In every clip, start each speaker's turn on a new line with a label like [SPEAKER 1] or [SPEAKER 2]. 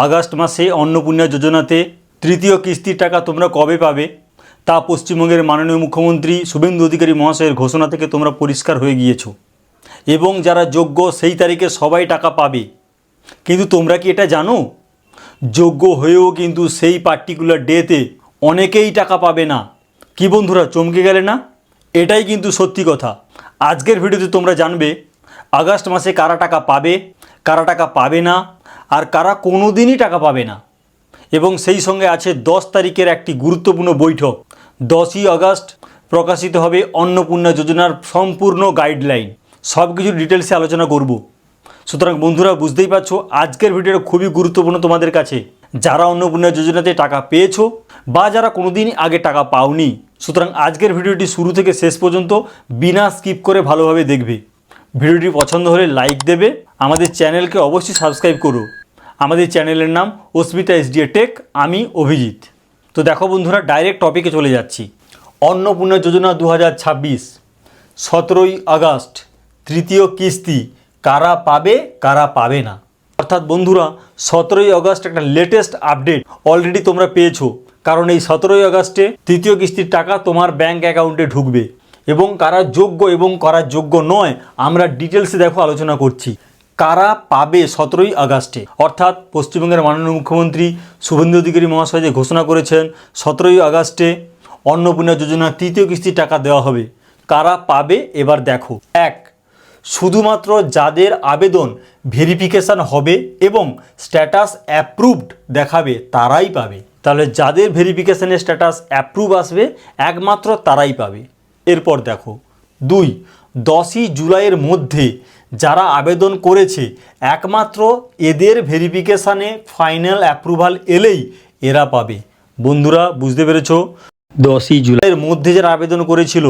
[SPEAKER 1] August মাসে অন্নপূর্ণা যোজনাতে তৃতীয় কিস্তির টাকা তোমরা কবে পাবে তা পশ্চিমবঙ্গের মাননীয় মুখ্যমন্ত্রী শুভেন্দু অধিকারী মহাশয়ের ঘোষণা থেকে তোমরা পরিষ্কার হয়ে গিয়েছো এবং যারা যোগ্য সেই তারিখে সবাই টাকা পাবে। কিন্তু তোমরা কি এটা জানো, যোগ্য হয়েও কিন্তু সেই পার্টিকুলার ডেতে অনেকেই টাকা পাবে না। কি বন্ধুরা, চমকে গেলে না? এটাই কিন্তু সত্যি কথা। আজকের ভিডিওতে তোমরা জানবে আগস্ট মাসে কারা টাকা পাবে, কারা টাকা পাবে না, আর কারা কোনো দিনই টাকা পাবে না। এবং সেই সঙ্গে আছে 10 তারিখের একটি গুরুত্বপূর্ণ বৈঠক। 10ই আগস্ট প্রকাশিত হবে অন্নপূর্ণা যোজনার সম্পূর্ণ গাইডলাইন। সব কিছু ডিটেলসে আলোচনা করব। সুতরাং বন্ধুরা, বুঝতেই পারছো আজকের ভিডিওটা খুবই গুরুত্বপূর্ণ তোমাদের কাছে, যারা অন্নপূর্ণা যোজনাতে টাকা পেয়েছো বা যারা কোনো দিন আগে টাকা পাওনি। সুতরাং আজকের ভিডিওটি শুরু থেকে শেষ পর্যন্ত বিনা স্কিপ করে ভালোভাবে দেখবে। ভিডিওটি পছন্দ হলে লাইক দেবে, আমাদের চ্যানেলকে অবশ্যই সাবস্ক্রাইব করো। আমাদের চ্যানেলের নাম অস্মিতা এসডিএ টেক, আমি অভিজিৎ। তো দেখো বন্ধুরা, ডাইরেক্ট টপিকে চলে যাচ্ছি। অন্নপূর্ণা যোজনা 2026 17ই আগস্ট তৃতীয় কিস্তি কারা পাবে কারা পাবে না। অর্থাৎ বন্ধুরা, 17ই আগস্ট একটা লেটেস্ট আপডেট অলরেডি তোমরা পেয়েছো, কারণ এই 17ই আগস্টে তৃতীয় কিস্তির টাকা তোমার ব্যাঙ্ক অ্যাকাউন্টে ঢুকবে। এবং কারা যোগ্য এবং কারা যোগ্য নয় আমরা ডিটেলসে দেখো আলোচনা করছি। কারা পাবে 17ই আগস্টে, অর্থাৎ পশ্চিমবঙ্গের মাননীয় মুখ্যমন্ত্রী শুভেন্দু অধিকারী মহাশয় যে ঘোষণা করেছেন 17ই আগস্টে অন্নপূর্ণা যোজনা তৃতীয় কিস্তির টাকা দেওয়া হবে। কারা পাবে এবার দেখো। 1, শুধুমাত্র যাদের আবেদন ভেরিফিকেশান হবে এবং স্ট্যাটাস অ্যাপ্রুভড দেখাবে তারাই পাবে। তাহলে যাদের ভেরিফিকেশানের স্ট্যাটাস অ্যাপ্রুভ আসবে একমাত্র তারাই পাবে। এরপর দেখো 2, 10ই জুলাইয়ের মধ্যে যারা আবেদন করেছে একমাত্র এদের ভেরিফিকেশানে ফাইনাল অ্যাপ্রুভাল এলেই এরা পাবে। বন্ধুরা, বুঝতে পেরেছো? 10ই জুলাইয়ের মধ্যে যারা আবেদন করেছিল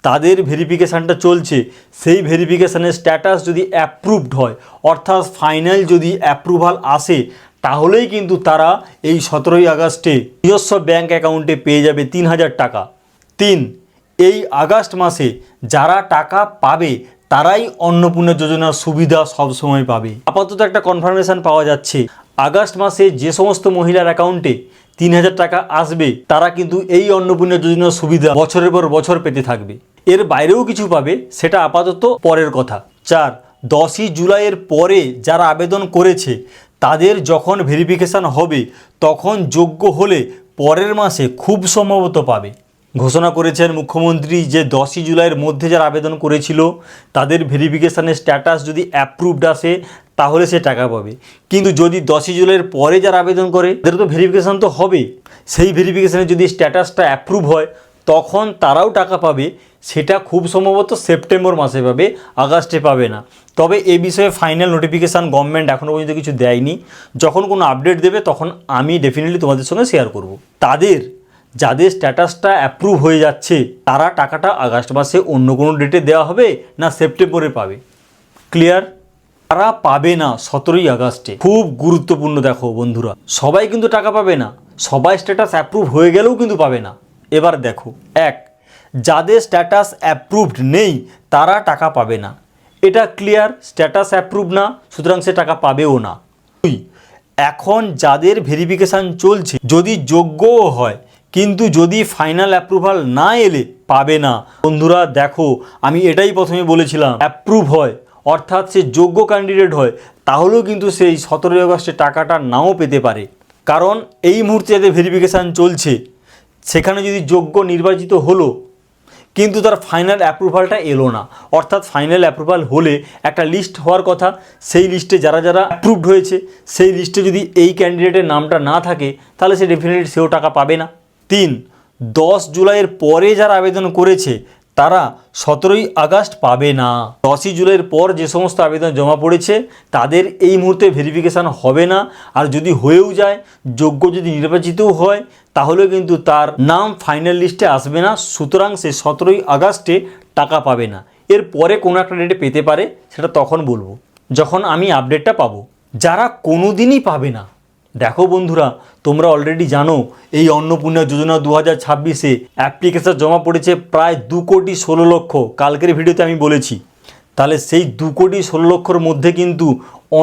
[SPEAKER 1] তাদের ভেরিফিকেশানটা চলছে, সেই ভেরিফিকেশানের স্ট্যাটাস যদি অ্যাপ্রুভড হয়, অর্থাৎ ফাইনাল যদি অ্যাপ্রুভাল আসে, তাহলেই কিন্তু তারা এই 17ই আগস্টে নিজস্ব ব্যাঙ্ক অ্যাকাউন্টে পেয়ে যাবে 3000 টাকা। 3, এই আগস্ট মাসে যারা টাকা পাবে তারাই অন্নপূর্ণা যোজনার সুবিধা সবসময় পাবে। আপাতত একটা কনফার্মেশন পাওয়া যাচ্ছে, আগস্ট মাসে যে সমস্ত মহিলার অ্যাকাউন্টে 3000 টাকা আসবে তারা কিন্তু এই অন্নপূর্ণা যোজনার সুবিধা বছরের পর বছর পেতে থাকবে। এর বাইরেও কিছু পাবে, সেটা আপাতত পরের কথা। 4, 10ই জুলাইয়ের পরে যারা আবেদন করেছে তাদের যখন ভেরিফিকেশান হবে তখন যোগ্য হলে পরের মাসে খুব সম্ভবত পাবে। ঘোষণা করেছেন মুখ্যমন্ত্রী যে 10ই জুলাইয়ের মধ্যে যারা আবেদন করেছিল তাদের ভেরিফিকেশানের স্ট্যাটাস যদি অ্যাপ্রুভড আসে তাহলে সে টাকা পাবে। কিন্তু যদি 10ই জুলাইয়ের পরে যারা আবেদন করে তাদের তো ভেরিফিকেশান তো হবে, সেই ভেরিফিকেশানে যদি স্ট্যাটাসটা অ্যাপ্রুভ হয় তখন তারাও টাকা পাবে। সেটা খুব সম্ভবত সেপ্টেম্বর মাসে পাবে, আগস্টে পাবে না। তবে এ বিষয়ে ফাইনাল নোটিফিকেশান গভর্নমেন্ট এখনও পর্যন্ত কিছু দেয়নি। যখন কোনো আপডেট দেবে তখন আমি ডেফিনেটলি তোমাদের সঙ্গে শেয়ার করব। যাদের স্ট্যাটাসটা অ্যাপ্রুভ হয়ে যাচ্ছে তারা টাকাটা আগস্ট মাসে অন্য কোনো ডেটে দেওয়া হবে না সেপ্টেম্বরে পাবে। ক্লিয়ার? তারা পাবে না 17ই আগস্টে। খুব গুরুত্বপূর্ণ দেখো বন্ধুরা, সবাই কিন্তু টাকা পাবে না, সবাই স্ট্যাটাস অ্যাপ্রুভ হয়ে গেলেও কিন্তু পাবে না। এবার দেখো, 1, যাদের স্ট্যাটাস অ্যাপ্রুভড নেই তারা টাকা পাবে না। এটা ক্লিয়ার, স্ট্যাটাস অ্যাপ্রুভ না, সুতরাং সে টাকা পাবেও না। 2, এখন যাদের ভেরিফিকেশান চলছে যদি যোগ্যও হয় কিন্তু যদি ফাইনাল অ্যাপ্রুভাল না এলে পাবে না। বন্ধুরা দেখো, আমি এটাই প্রথমে বলেছিলাম, অ্যাপ্রুভ হয় অর্থাৎ সে যোগ্য ক্যান্ডিডেট হয় তাহলেও কিন্তু সেই 17ই আগস্টে টাকাটা নাও পেতে পারে। কারণ এই মুহূর্তে যাদের ভেরিফিকেশান চলছে সেখানে যদি যোগ্য নির্বাচিত হলো কিন্তু তার ফাইনাল অ্যাপ্রুভালটা এলো না, অর্থাৎ ফাইনাল অ্যাপ্রুভাল হলে একটা লিস্ট হওয়ার কথা, সেই লিস্টে যারা যারা অ্যাপ্রুভড হয়েছে সেই লিস্টে যদি এই ক্যান্ডিডেটের নামটা না থাকে তাহলে সে ডেফিনেটলি সেও টাকা পাবে না। 3, 10 জুলাইয়ের পরে যারা আবেদন করেছে তারা 17ই আগস্ট পাবে না। 10ই জুলাইয়ের পর যে সমস্ত আবেদন জমা পড়েছে তাদের এই মুহূর্তে ভেরিফিকেশান হবে না, আর যদি হয়েও যায়, যোগ্য যদি নির্বাচিতও হয় তাহলে কিন্তু তার নাম ফাইনাল লিস্টে আসবে না। সুতরাং সে 17ই আগস্টে টাকা পাবে না। এর পরে কোনো একটা ডেটে পেতে পারে, সেটা তখন বলবো যখন আমি আপডেটটা পাবো। যারা কোনো দিনই পাবে না, দেখো বন্ধুরা, তোমরা অলরেডি জানো এই অন্নপূর্ণা যোজনা 2026-এ অ্যাপ্লিকেশন জমা পড়েছে প্রায় 2,16,00,000। কালকের ভিডিওতে আমি বলেছি তাহলে সেই 2,16,00,000-র মধ্যে কিন্তু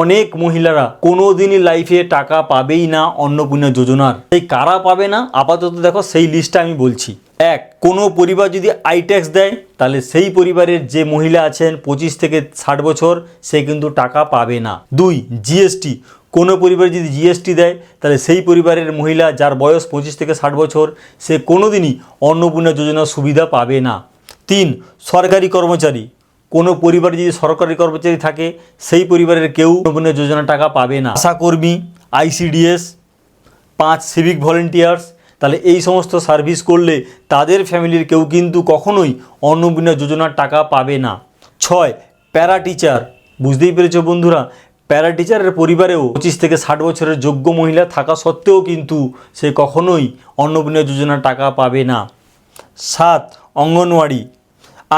[SPEAKER 1] অনেক মহিলারা কোনো দিনই লাইফে টাকা পাবেই না অন্নপূর্ণা যোজনার। এই কারা পাবে না আপাতত দেখো সেই লিস্টটা আমি বলছি। এক, কোনো পরিবার যদি আই ট্যাক্স দেয় তাহলে সেই পরিবারের যে মহিলা আছেন 25 থেকে 60 বছর সে কিন্তু টাকা পাবে না। 2, জিএসটি, কোনো পরিবার যদি জিএসটি দেয় তাহলে সেই পরিবারের মহিলা যার বয়স 25 থেকে 60 বছর সে কোনো দিনই অন্নপূর্ণা যোজনার সুবিধা পাবে না। 3, সরকারি কর্মচারী, কোনো পরিবারে যদি সরকারি কর্মচারী থাকে সেই পরিবারের কেউ অন্নপূর্ণা যোজনা টাকা পাবে না। আশাকর্মী, আইসিডিএস, 5, সিভিক ভলেন্টিয়ার্স, তাহলে এই সমস্ত সার্ভিস করলে তাদের ফ্যামিলির কেউ কিন্তু কখনোই অন্নপূর্ণা যোজনার টাকা পাবে না। 6, প্যারা টিচার, বুঝতেই পেরেছো বন্ধুরা, প্যারা টিচারের পরিবারেও 25 থেকে 60 বছরের যোগ্য মহিলা থাকা সত্ত্বেও কিন্তু সে কখনোই অন্নপূর্ণা যোজনার টাকা পাবে না। 7, অঙ্গনওয়াড়ি।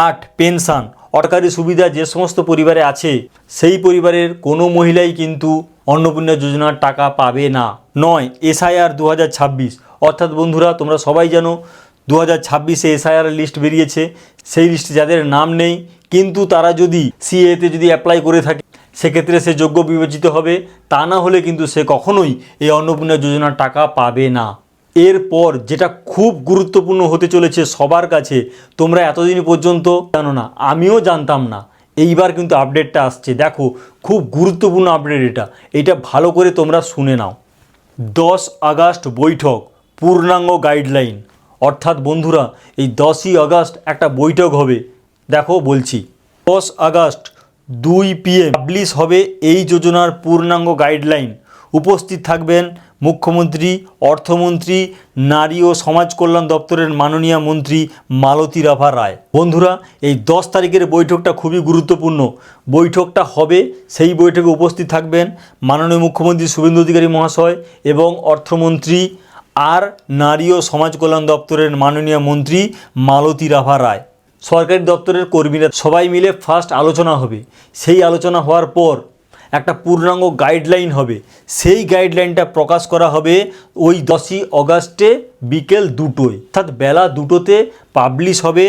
[SPEAKER 1] 8, পেনশন, সরকারি সুবিধা যে সমস্ত পরিবারে আছে সেই পরিবারের কোনো মহিলাই কিন্তু অন্নপূর্ণা যোজনার টাকা পাবে না। 9, এসআইআর 2026, অর্থাৎ বন্ধুরা তোমরা সবাই জানো 2026-এ এসআইআর লিস্ট বেরিয়েছে। সেই লিস্টে যাদের নাম নেই কিন্তু তারা যদি সিএতে যদি অ্যাপ্লাই করে থাকে সেক্ষেত্রে সে যোগ্য বিবেচিত হবে, তা না হলে কিন্তু সে কখনোই এই অন্নপূর্ণা যোজনার টাকা পাবে না। এরপর যেটা খুব গুরুত্বপূর্ণ হতে চলেছে সবার কাছে, তোমরা এতদিন পর্যন্ত জানো না, আমিও জানতাম না, এইবার কিন্তু আপডেটটা আসছে। দেখো খুব গুরুত্বপূর্ণ আপডেট এটা ভালো করে তোমরা শুনে নাও। 10 আগস্ট বৈঠক, পূর্ণাঙ্গ গাইডলাইন, অর্থাৎ বন্ধুরা এই 10ই আগস্ট একটা বৈঠক হবে। দেখো বলছি 10 আগস্ট 2 PM পাবলিশ হবে এই যোজনার পূর্ণাঙ্গ গাইডলাইন। উপস্থিত থাকবেন মুখ্যমন্ত্রী, অর্থমন্ত্রী, নারী ও সমাজ কল্যাণ দপ্তরের মাননীয় মন্ত্রী মালতী রাভা রায়। বন্ধুরা এই 10 তারিখের বৈঠকটা খুবই গুরুত্বপূর্ণ। বৈঠকটা হবে, সেই বৈঠকে উপস্থিত থাকবেন মাননীয় মুখ্যমন্ত্রী শুভেন্দু অধিকারী মহাশয় এবং অর্থমন্ত্রী আর নারী ও সমাজ কল্যাণ দপ্তরের মাননীয় মন্ত্রী মালতী রাভা রায়। সরকারি দপ্তরের কর্মীরা সবাই মিলে ফার্স্ট আলোচনা হবে। সেই আলোচনা হওয়ার পর একটা পূর্ণাঙ্গ গাইডলাইন হবে। সেই গাইডলাইনটা প্রকাশ করা হবে ওই 10ই আগস্টে বিকেল 2টোয়, অর্থাৎ বেলা 2টোতে পাবলিশ হবে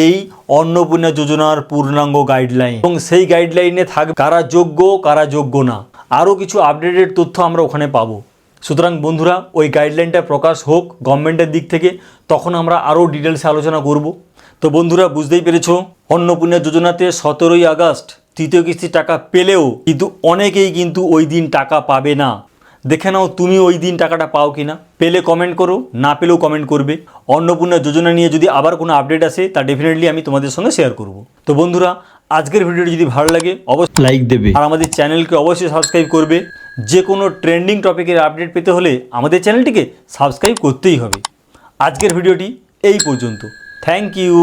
[SPEAKER 1] এই অন্নপূর্ণা যোজনার পূর্ণাঙ্গ গাইডলাইন। এবং সেই গাইডলাইনে থাকবে কারা যোগ্য কারা যোগ্য না, আরও কিছু আপডেটেড তথ্য আমরা ওখানে পাবো। সুতরাং বন্ধুরা ওই গাইডলাইনটা প্রকাশ হোক গভর্নমেন্টের দিক থেকে, তখন আমরা আরও ডিটেলসে আলোচনা করব। তো বন্ধুরা বুঝতেই পেরেছো, অন্নপূর্ণা যোজনাতে 17ই আগস্ট তৃতীয় কিস্তির টাকা পেলেও কিন্তু অনেকেই কিন্তু ওই দিন টাকা পাবে না। দেখে নাও তুমি ওই দিন টাকাটা পাও কি না, পেলে কমেন্ট করো, না পেলেও কমেন্ট করবে। অন্নপূর্ণা যোজনা নিয়ে যদি আবার কোনো আপডেট আসে তা ডেফিনেটলি আমি তোমাদের সঙ্গে শেয়ার করব। তো বন্ধুরা আজকের ভিডিওটি যদি ভালো লাগে অবশ্যই লাইক দেবে আর আমাদের চ্যানেলকে অবশ্যই সাবস্ক্রাইব করবে। যে কোনো ট্রেন্ডিং টপিকের আপডেট পেতে হলে আমাদের চ্যানেলটিকে সাবস্ক্রাইব করতেই হবে। আজকের ভিডিওটি এই পর্যন্ত। Thank you.